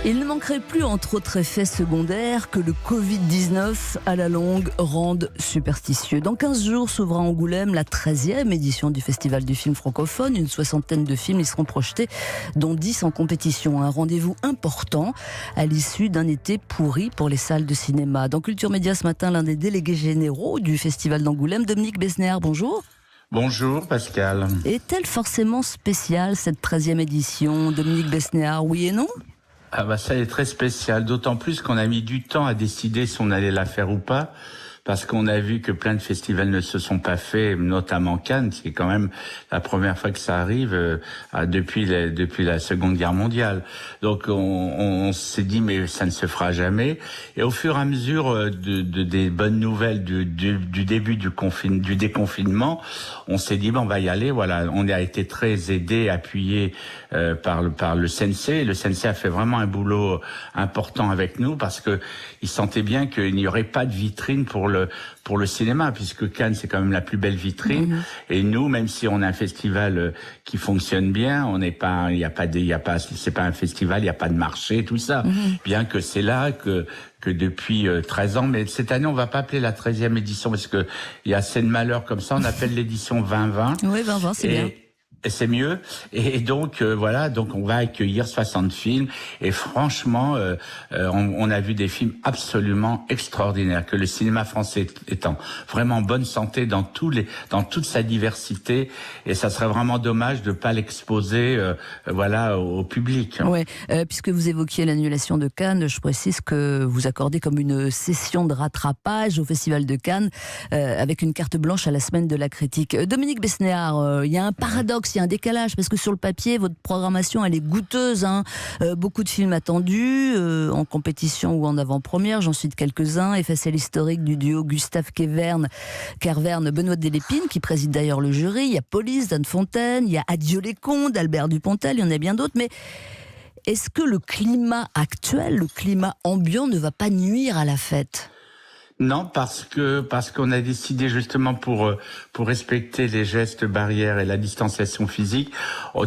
Il ne manquerait plus, entre autres effets secondaires, que le Covid-19 à la longue rende superstitieux. Dans 15 jours s'ouvre à Angoulême la 13e édition du Festival du film francophone. Une 60aine de films y seront projetés, dont 10 en compétition. Un rendez-vous important à l'issue d'un été pourri pour les salles de cinéma. Dans Culture Média ce matin, l'un des délégués généraux du Festival d'Angoulême, Dominique Besnéard, bonjour. Bonjour Pascal. Est-elle forcément spéciale cette 13e édition, Dominique Besnéard, oui et non ? Ah bah ça est très spécial, d'autant plus qu'on a mis du temps à décider si on allait la faire ou pas, parce qu'on a vu que plein de festivals ne se sont pas faits, notamment Cannes, qui est quand même la première fois que ça arrive depuis la Seconde Guerre mondiale. Donc on s'est dit mais ça ne se fera jamais. Et au fur et à mesure des bonnes nouvelles du début du déconfinement, on s'est dit on va y aller. Voilà, on a été très aidé, appuyé par le CNC. Le CNC a fait vraiment un boulot important avec nous parce que il sentait bien qu'il n'y aurait pas de vitrine pour le cinéma, puisque Cannes c'est quand même la plus belle vitrine. Et nous, même si on a un festival qui fonctionne bien, on n'est pas, c'est pas un festival, il n'y a pas de marché, tout ça. Bien que c'est là que depuis 13 ans, mais cette année on va pas appeler la 13e édition parce que il y a assez de malheur comme ça, on appelle l'édition 2020. Oui, 2020, c'est bien. Et c'est mieux. Et donc voilà, donc on va accueillir 60 films. Et franchement, on a vu des films absolument extraordinaires. Que le cinéma français est en vraiment bonne santé dans toute sa diversité. Et ça serait vraiment dommage de pas l'exposer, voilà, au public. Ouais, puisque vous évoquiez l'annulation de Cannes, je précise que vous accordez comme une session de rattrapage au Festival de Cannes, avec une carte blanche à la semaine de la critique. Dominique Besnéard, il y a un paradoxe. Il y a un décalage parce que sur le papier, votre programmation elle est goûteuse. Beaucoup de films attendus en compétition ou en avant-première. J'en cite quelques-uns. Effacer l'historique du duo Gustave Kervern, Benoît Delépine, qui préside d'ailleurs le jury. Il y a Police d'Anne Fontaine. Il y a Adieu les cons d'Albert Dupontel. Il y en a bien d'autres. Mais est-ce que le climat actuel, le climat ambiant, ne va pas nuire à la fête ? Non, parce qu'on a décidé justement pour respecter les gestes barrières et la distanciation physique,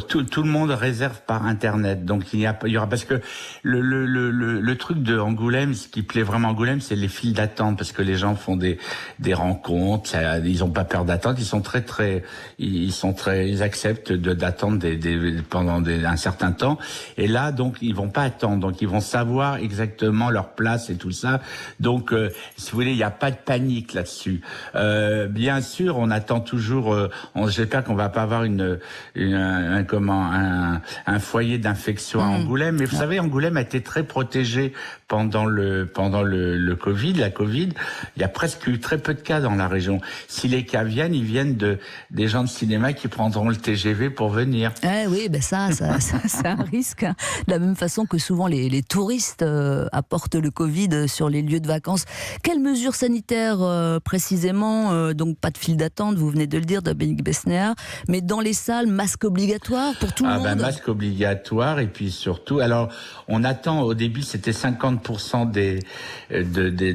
tout le monde réserve par internet. Donc il y aura parce que le truc de Angoulême, ce qui plaît vraiment à Angoulême, c'est les files d'attente parce que les gens font des rencontres, ils ont pas peur d'attendre, ils acceptent d'attendre pendant un certain temps. Et là donc ils vont pas attendre, donc ils vont savoir exactement leur place et tout ça. Donc si vous voulez, il n'y a pas de panique là-dessus. Bien sûr, on attend toujours. J'espère qu'on va pas avoir un foyer d'infection à Angoulême. Mais vous savez, Angoulême a été très protégé pendant le Covid, la Covid. Il y a presque eu très peu de cas dans la région. Si les cas viennent, ils viennent des gens de cinéma qui prendront le TGV pour venir. Oui, ben ça c'est un risque. De la même façon que souvent les touristes apportent le Covid sur les lieux de vacances. Quelles mesures sanitaires précisément, donc pas de file d'attente, vous venez de le dire, Dominique Besnéard, mais dans les salles, masque obligatoire pour tout le monde. Masque obligatoire et puis surtout, alors on attend, au début c'était 50% de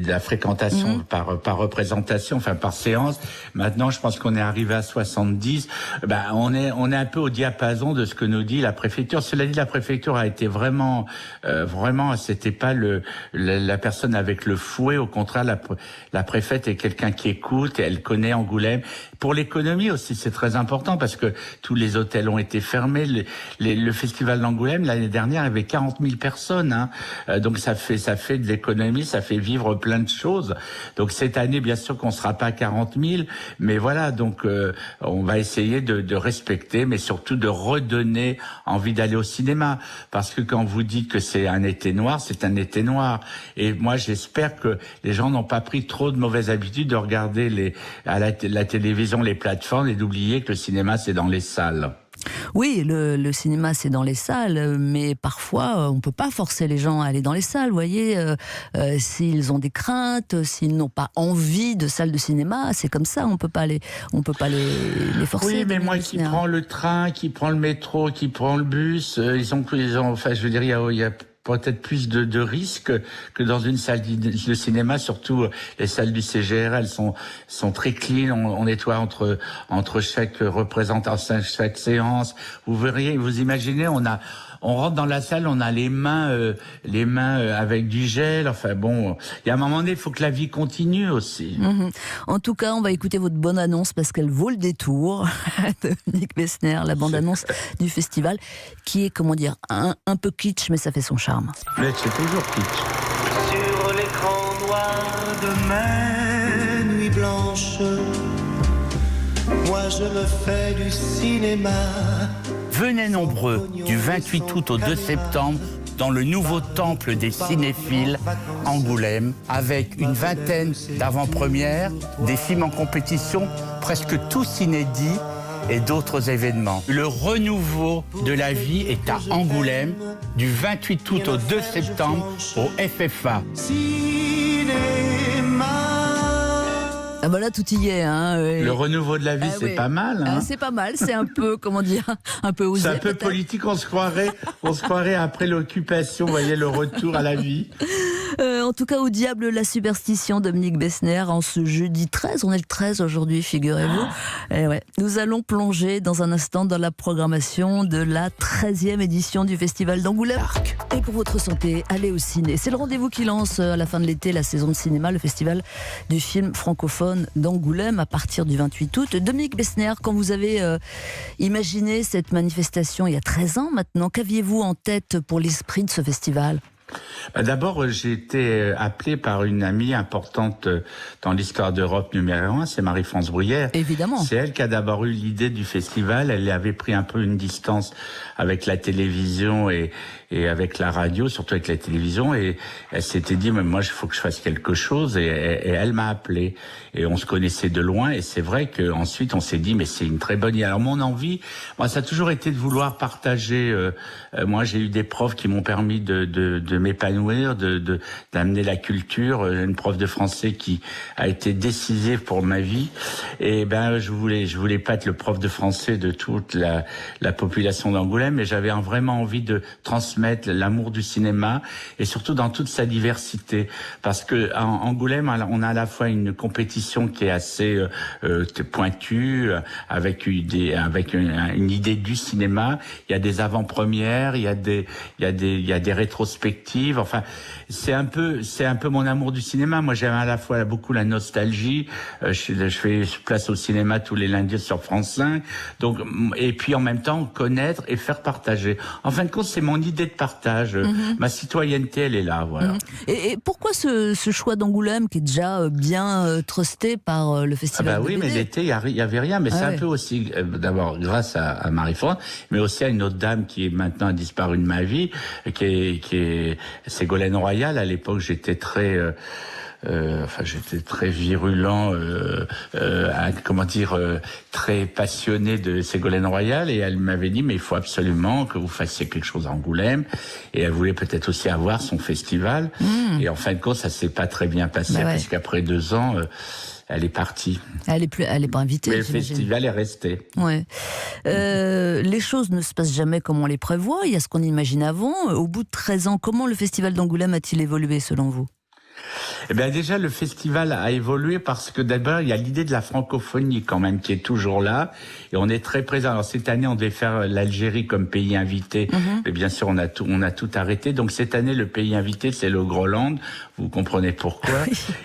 la fréquentation par représentation, enfin par séance. Maintenant je pense qu'on est arrivé à 70. On est un peu au diapason de ce que nous dit la préfecture. Cela dit, la préfecture a été vraiment, c'était pas la personne avec le fouet, au contraire la préfète est quelqu'un qui écoute et elle connaît Angoulême. Pour l'économie aussi, c'est très important parce que tous les hôtels ont été fermés. Le festival d'Angoulême, l'année dernière, il y avait 40 000 personnes. Donc ça fait de l'économie, ça fait vivre plein de choses. Donc cette année, bien sûr qu'on sera pas à 40 000, mais voilà, donc on va essayer de respecter, mais surtout de redonner envie d'aller au cinéma. Parce que quand vous dites que c'est un été noir, c'est un été noir. Et moi, j'espère que les gens n'ont pas pris trop de mauvaises habitudes de regarder la télévision, les plateformes, et d'oublier que le cinéma, c'est dans les salles. Oui, le cinéma, c'est dans les salles, mais parfois, on ne peut pas forcer les gens à aller dans les salles, vous voyez. S'ils ont des craintes, s'ils n'ont pas envie de salle de cinéma, c'est comme ça, on peut pas les forcer. Oui, mais moi qui prends le train, qui prends le métro, qui prends le bus, ils ont enfin, je veux dire, il y a peut-être plus de risques que dans une salle de cinéma. Surtout les salles du CGR, elles sont très clean. On nettoie entre chaque représentant, chaque séance. Vous verriez, vous imaginez, on rentre dans la salle, on a les mains avec du gel. Enfin bon, il y a un moment donné, il faut que la vie continue aussi. En tout cas, on va écouter votre bonne annonce parce qu'elle vaut le détour. Dominique Bessner, la bande-annonce du festival, qui est, comment dire, un peu kitsch, mais ça fait son charme. Mais c'est toujours kitsch. Sur l'écran noir de mes nuits blanches, moi je me fais du cinéma. Venez nombreux du 28 août au 2 septembre dans le nouveau temple des cinéphiles, Angoulême, avec une vingtaine d'avant-premières, des films en compétition, presque tous inédits, et d'autres événements. Le renouveau de la vie est à Angoulême, du 28 août au 2 septembre, au FFA. Ah bah là, tout y est. Le renouveau de la vie, c'est pas mal. C'est pas mal, c'est un peu, comment dire, un peu osé. C'est un peu politique, on se croirait après l'occupation, vous voyez, le retour à la vie. En tout cas, au diable la superstition, Dominique Bessner, en ce jeudi 13, on est le 13 aujourd'hui, figurez-vous. Et ouais, nous allons plonger dans un instant dans la programmation de la 13e édition du Festival d'Angoulême. Et pour votre santé, allez au ciné. C'est le rendez-vous qui lance à la fin de l'été la saison de cinéma, le Festival du film francophone d'Angoulême à partir du 28 août. Dominique Bessner, quand vous avez imaginé cette manifestation il y a 13 ans maintenant, qu'aviez-vous en tête pour l'esprit de ce festival ? D'abord, j'ai été appelé par une amie importante dans l'histoire d'Europe numéro 1, c'est Marie-France Bruyère. Évidemment. C'est elle qui a d'abord eu l'idée du festival. Elle avait pris un peu une distance avec la télévision et avec la radio, surtout avec la télévision, et elle s'était dit, mais moi, il faut que je fasse quelque chose, et elle m'a appelé. Et on se connaissait de loin, et c'est vrai qu'ensuite, on s'est dit, mais c'est une très bonne idée. Alors, mon envie, moi, ça a toujours été de vouloir partager. Moi, j'ai eu des profs qui m'ont permis de m'épanouir, d'amener la culture. Une prof de français qui a été décisive pour ma vie. Et je voulais pas être le prof de français de toute la population d'Angoulême, mais j'avais vraiment envie de transmettre l'amour du cinéma, et surtout dans toute sa diversité. Parce que en Angoulême, on a à la fois une compétition qui est assez pointue, avec une idée du cinéma. Il y a des avant-premières, il y a des rétrospectives. Enfin, c'est un peu mon amour du cinéma. Moi, j'aime à la fois beaucoup la nostalgie. Je fais place au cinéma tous les lundis sur France 5. Donc, et puis en même temps connaître et faire partager. En fin de compte, c'est mon idée de partage. Ma citoyenneté, elle est là, voilà. Et pourquoi ce choix d'Angoulême qui est déjà bien trusté par le festival de oui, BD? mais l'été, il y avait rien. Mais c'est un peu aussi, d'abord, grâce à Marie-France, mais aussi à une autre dame qui est maintenant disparue de ma vie, c'est Ségolène Royal. À l'époque, j'étais très virulent, très passionné de Ségolène Royal, et elle m'avait dit, mais il faut absolument que vous fassiez quelque chose à Angoulême, et elle voulait peut-être aussi avoir son festival, et en fin de compte, ça s'est pas très bien passé, parce qu'après 2 ans, elle est partie. Elle est pas invitée. Mais le festival est resté. Ouais. Les choses ne se passent jamais comme on les prévoit. Il y a ce qu'on imagine avant. Au bout de 13 ans, comment le festival d'Angoulême a-t-il évolué selon vous ? Eh bien, déjà, le festival a évolué parce que d'abord, il y a l'idée de la francophonie quand même qui est toujours là, et on est très présent. Alors cette année, on devait faire l'Algérie comme pays invité, et bien sûr, on a tout arrêté. Donc cette année, le pays invité, c'est le Groenland. Vous comprenez pourquoi.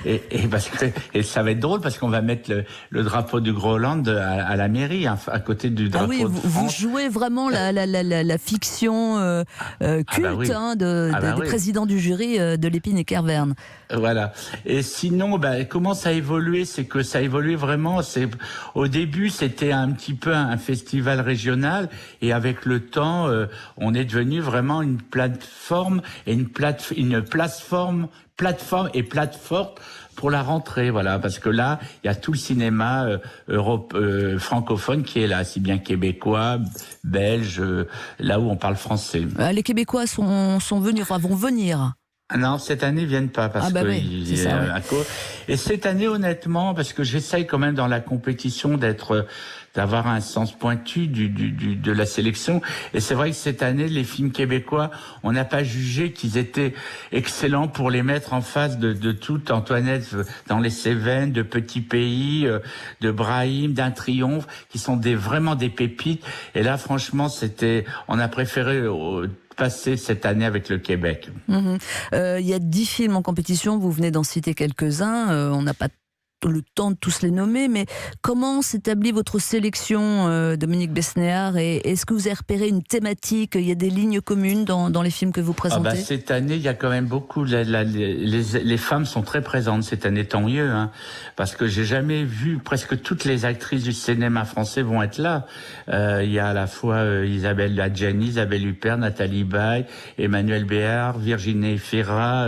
et ça va être drôle parce qu'on va mettre le drapeau du Groenland à la mairie, à côté du drapeau de France. Vous jouez vraiment la fiction culte des présidents du jury de l'Épine et Kervern. Voilà. Et sinon, comment ça a évolué ? C'est que ça a évolué vraiment. Au début, c'était un petit peu un festival régional, et avec le temps, on est devenu vraiment une plateforme pour la rentrée, voilà, parce que là, il y a tout le cinéma francophone qui est là, si bien québécois, belge, là où on parle français. Les Québécois vont venir. Non, cette année, ils viennent pas parce Et cette année, honnêtement, parce que j'essaye quand même dans la compétition d'avoir un sens pointu de la sélection. Et c'est vrai que cette année, les films québécois, on n'a pas jugé qu'ils étaient excellents pour les mettre en face de tout. Antoinette dans les Cévennes, de Petit Pays, de Brahim, d'Un Triomphe, qui sont vraiment des pépites. Et là, franchement, on a préféré passer cette année avec le Québec. Il y a 10 films en compétition, vous venez d'en citer quelques-uns, on n'a pas le temps de tous les nommer, mais comment s'établit votre sélection, Dominique Besnéard, et est-ce que vous avez repéré une thématique? Il y a des lignes communes dans les films que vous présentez? Cette année, il y a quand même beaucoup. Les femmes sont très présentes cette année, tant mieux, hein, parce que j'ai jamais vu, presque toutes les actrices du cinéma français vont être là. Il y a à la fois Isabelle Adjani, Isabelle Huppert, Nathalie Baye, Emmanuel Béard, Virginie Fira,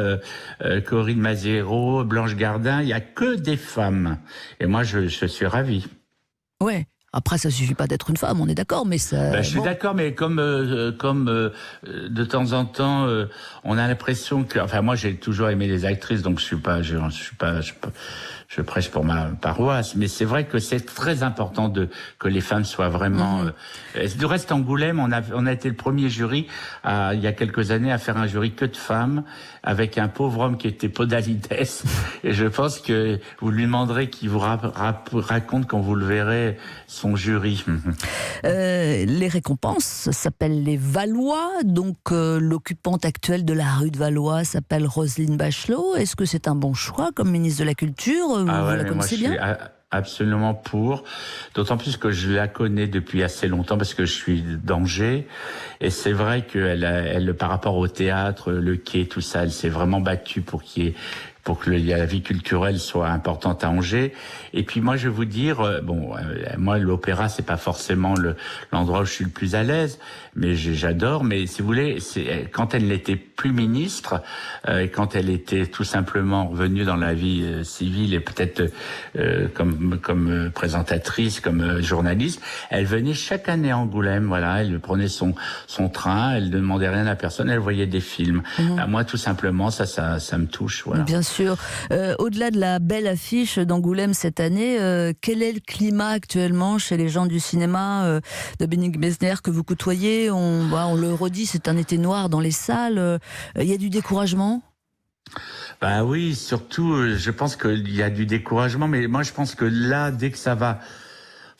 Corinne Mazero, Blanche Gardin. Il y a que des femmes. Et moi, je suis ravi. Ouais. Après, ça suffit pas d'être une femme, on est d'accord, mais ça. Je suis d'accord, mais comme de temps en temps, on a l'impression que, enfin, moi, j'ai toujours aimé les actrices, donc je prêche pour ma paroisse, mais c'est vrai que c'est très important que les femmes soient vraiment. Du reste, Angoulême, on a été le premier jury il y a quelques années à faire un jury que de femmes, avec un pauvre homme qui était Podalides, et je pense que vous lui demanderez qu'il vous raconte quand vous le verrez son jury. Les récompenses s'appellent les Valois, donc l'occupante actuelle de la rue de Valois s'appelle Roselyne Bachelot. Est-ce que c'est un bon choix comme ministre de la Culture? Vous la connaissez bien? Absolument pour, d'autant plus que je la connais depuis assez longtemps parce que je suis d'Angers, et c'est vrai qu'elle, par rapport au théâtre, le quai, tout ça, elle s'est vraiment battue pour que la vie culturelle soit importante à Angers. Et puis moi, je vais vous dire, moi, l'opéra, c'est pas forcément l'endroit où je suis le plus à l'aise, mais j'adore. Mais si vous voulez, quand elle n'était plus ministre, et quand elle était tout simplement revenue dans la vie civile et peut-être comme présentatrice, comme journaliste, elle venait chaque année à Angoulême. Voilà, elle prenait son train, elle ne demandait rien à personne, elle voyait des films. Moi, tout simplement, ça me touche. Voilà. Bien sûr. Au-delà de la belle affiche d'Angoulême cette année, quel est le climat actuellement chez les gens du cinéma, Dominique Besnéard, que vous côtoyez? On le redit, c'est un été noir dans les salles. Il y a du découragement? Oui, surtout, je pense qu'il y a du découragement, mais moi je pense que là, dès que ça va...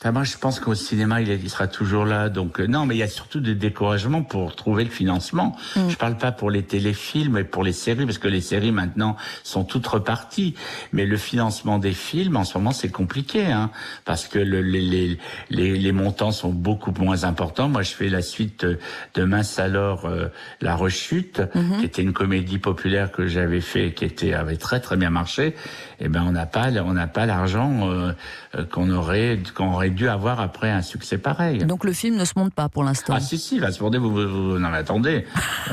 Enfin, moi, je pense qu'au cinéma, il sera toujours là. Donc, non, mais il y a surtout des découragements pour trouver le financement. Je parle pas pour les téléfilms et pour les séries, parce que les séries, maintenant, sont toutes reparties. Mais le financement des films, en ce moment, c'est compliqué, hein, parce que les montants sont beaucoup moins importants. Moi, je fais la suite de Mince alors, La Rechute, qui était une comédie populaire que j'avais fait, avait très, très bien marché. Eh ben, on n'a pas l'argent, qu'on aurait dû avoir après un succès pareil. Donc le film ne se monte pas pour l'instant? Ah si, il va se monter, non mais attendez,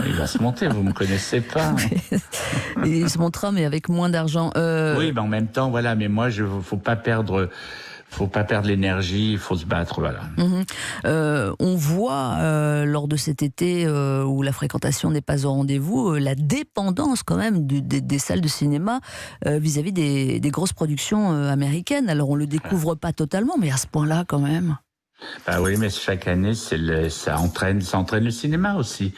il va se monter, vous me connaissez pas. Il se montera, mais avec moins d'argent. Oui, mais en même temps, voilà, mais moi, faut pas perdre l'énergie, il faut se battre, voilà. On voit, lors de cet été où la fréquentation n'est pas au rendez-vous, la dépendance quand même des salles de cinéma vis-à-vis des grosses productions américaines. Alors on le découvre pas totalement, mais à ce point-là quand même. Oui, mais chaque année, ça entraîne le cinéma aussi.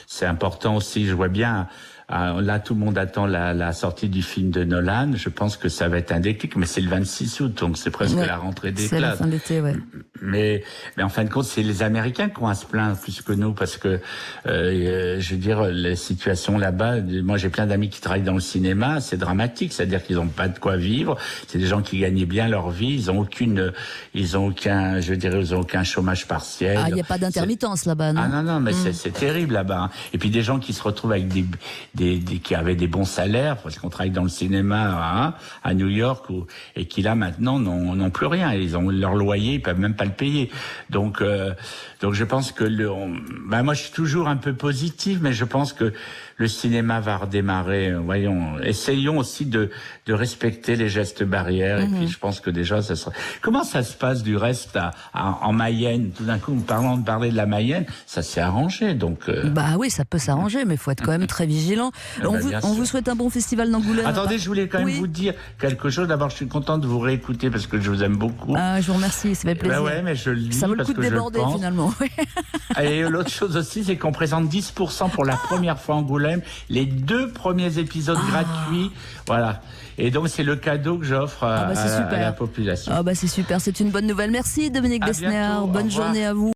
C'est important aussi, je vois bien... Là, tout le monde attend la sortie du film de Nolan. Je pense que ça va être un déclic, mais c'est le 26 août, donc c'est presque la rentrée des classes. C'est la fin d'été, ouais. Mais en fin de compte, c'est les Américains qui ont à se plaindre plus que nous, parce que, je veux dire, les situations là-bas, moi j'ai plein d'amis qui travaillent dans le cinéma, c'est dramatique, c'est-à-dire qu'ils n'ont pas de quoi vivre, c'est des gens qui gagnaient bien leur vie, ils ont aucun chômage partiel. Il n'y a pas d'intermittence là-bas, non? Non, mais c'est terrible là-bas. Et puis des gens qui se retrouvent avec qui avaient des bons salaires, parce qu'on travaille dans le cinéma à New York, et qui là maintenant n'ont plus rien. Ils ont leur loyer, ils peuvent même pas le payer. Donc je pense que moi je suis toujours un peu positif, mais je pense que le cinéma va redémarrer. Essayons aussi de respecter les gestes barrières. Et puis je pense que déjà ça sera. Comment ça se passe du reste en Mayenne? Tout d'un coup, de parler de la Mayenne, ça s'est arrangé. Donc. Oui, ça peut s'arranger, mais il faut être quand même très vigilant. On vous souhaite un bon festival d'Angoulême. Attendez, je voulais quand même vous dire quelque chose. D'abord, je suis content de vous réécouter parce que je vous aime beaucoup. Je vous remercie, ça fait plaisir. Mais je le dis ça vaut le parce coup de que déborder finalement. Et l'autre chose aussi, c'est qu'on présente 10% pour la première fois Angoulême, les 2 premiers épisodes gratuits. Voilà. Et donc, c'est le cadeau que j'offre à la population. C'est super, c'est une bonne nouvelle. Merci Dominique Besnéard, bonne journée à vous.